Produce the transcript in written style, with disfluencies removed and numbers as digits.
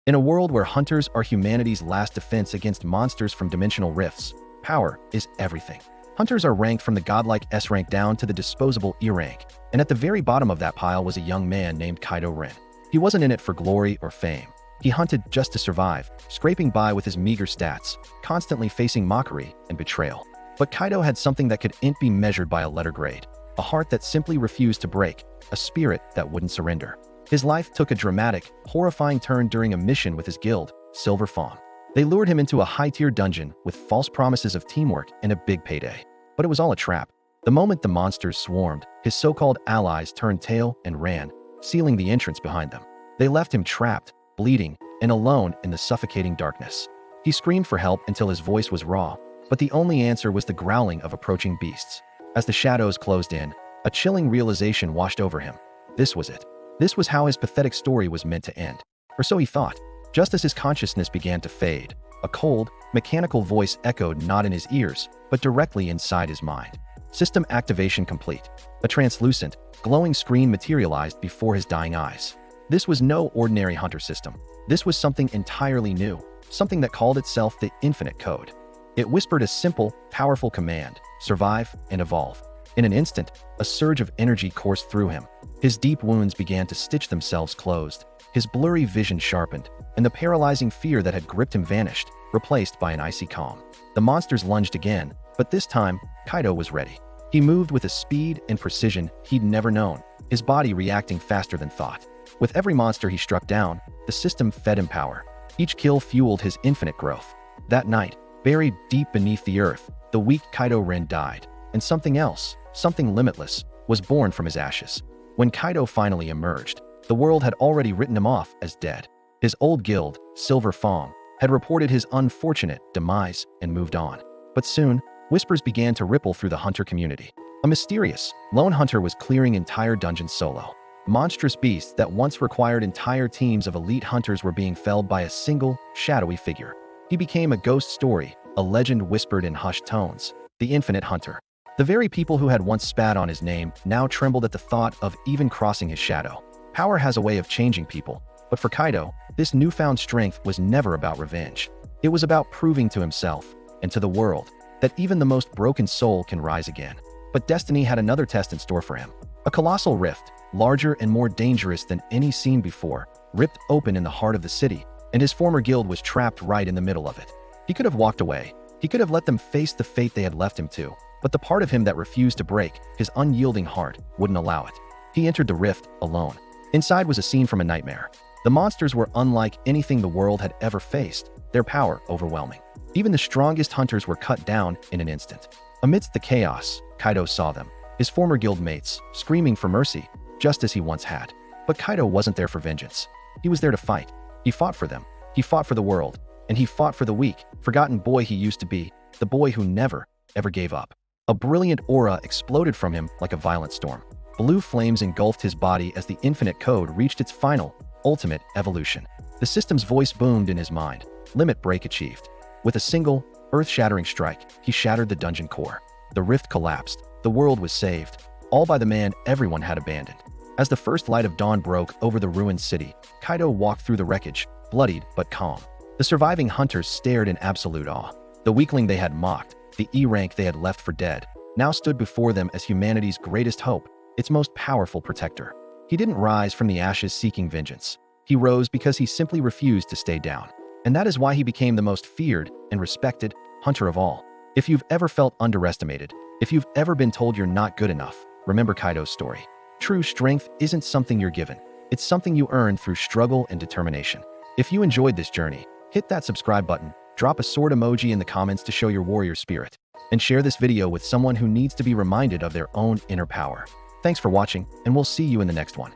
In a world where hunters are humanity's last defense against monsters from dimensional rifts, power is everything. Hunters are ranked from the godlike S rank down to the disposable E rank, and at the very bottom of that pile was a young man named Kaido Ren. He wasn't in it for glory or fame. He hunted just to survive, scraping by with his meager stats, constantly facing mockery and betrayal. But Kaido had something that couldn't be measured by a letter grade, a heart that simply refused to break, a spirit that wouldn't surrender. His life took a dramatic, horrifying turn during a mission with his guild, Silver Fawn. They lured him into a high-tier dungeon with false promises of teamwork and a big payday. But it was all a trap. The moment the monsters swarmed, his so-called allies turned tail and ran, sealing the entrance behind them. They left him trapped, bleeding, and alone in the suffocating darkness. He screamed for help until his voice was raw, but the only answer was the growling of approaching beasts. As the shadows closed in, a chilling realization washed over him. This was it. This was how his pathetic story was meant to end. Or so he thought. Just as his consciousness began to fade, a cold, mechanical voice echoed not in his ears, but directly inside his mind. System activation complete. A translucent, glowing screen materialized before his dying eyes. This was no ordinary hunter system. This was something entirely new, something that called itself the Infinite Code. It whispered a simple, powerful command: survive and evolve. In an instant, a surge of energy coursed through him. His deep wounds began to stitch themselves closed. His blurry vision sharpened, and the paralyzing fear that had gripped him vanished, replaced by an icy calm. The monsters lunged again, but this time, Kaido was ready. He moved with a speed and precision he'd never known, his body reacting faster than thought. With every monster he struck down, the system fed him power. Each kill fueled his infinite growth. That night, buried deep beneath the earth, the weak Kaido Ren died, and something else, something limitless, was born from his ashes. When Kaido finally emerged, the world had already written him off as dead. His old guild, Silver Fawn, had reported his unfortunate demise and moved on. But soon, whispers began to ripple through the hunter community. A mysterious, lone hunter was clearing entire dungeons solo. Monstrous beasts that once required entire teams of elite hunters were being felled by a single, shadowy figure. He became a ghost story, a legend whispered in hushed tones. The Infinite Hunter. The very people who had once spat on his name now trembled at the thought of even crossing his shadow. Power has a way of changing people, but for Kaido, this newfound strength was never about revenge. It was about proving to himself, and to the world, that even the most broken soul can rise again. But destiny had another test in store for him. A colossal rift, larger and more dangerous than any seen before, ripped open in the heart of the city, and his former guild was trapped right in the middle of it. He could have walked away. He could have let them face the fate they had left him to, but the part of him that refused to break, his unyielding heart, wouldn't allow it. He entered the rift alone. Inside was a scene from a nightmare. The monsters were unlike anything the world had ever faced, their power overwhelming. Even the strongest hunters were cut down in an instant. Amidst the chaos, Kaido saw them, his former guild mates, screaming for mercy, just as he once had. But Kaido wasn't there for vengeance. He was there to fight. He fought for them. He fought for the world. And he fought for the weak, forgotten boy he used to be, the boy who never, ever gave up. A brilliant aura exploded from him like a violent storm. Blue flames engulfed his body as the Infinite Code reached its final, ultimate evolution. The system's voice boomed in his mind. Limit break achieved. With a single, earth-shattering strike, he shattered the dungeon core. The rift collapsed. The world was saved, all by the man everyone had abandoned. As the first light of dawn broke over the ruined city, Kaido walked through the wreckage, bloodied but calm. The surviving hunters stared in absolute awe. The weakling they had mocked, the E rank they had left for dead, now stood before them as humanity's greatest hope, its most powerful protector. He didn't rise from the ashes seeking vengeance. He rose because he simply refused to stay down. And that is why he became the most feared and respected hunter of all. If you've ever felt underestimated, if you've ever been told you're not good enough, remember Kaido's story. True strength isn't something you're given. It's something you earn through struggle and determination. If you enjoyed this journey, hit that subscribe button, drop a sword emoji in the comments to show your warrior spirit, and share this video with someone who needs to be reminded of their own inner power. Thanks for watching, and we'll see you in the next one.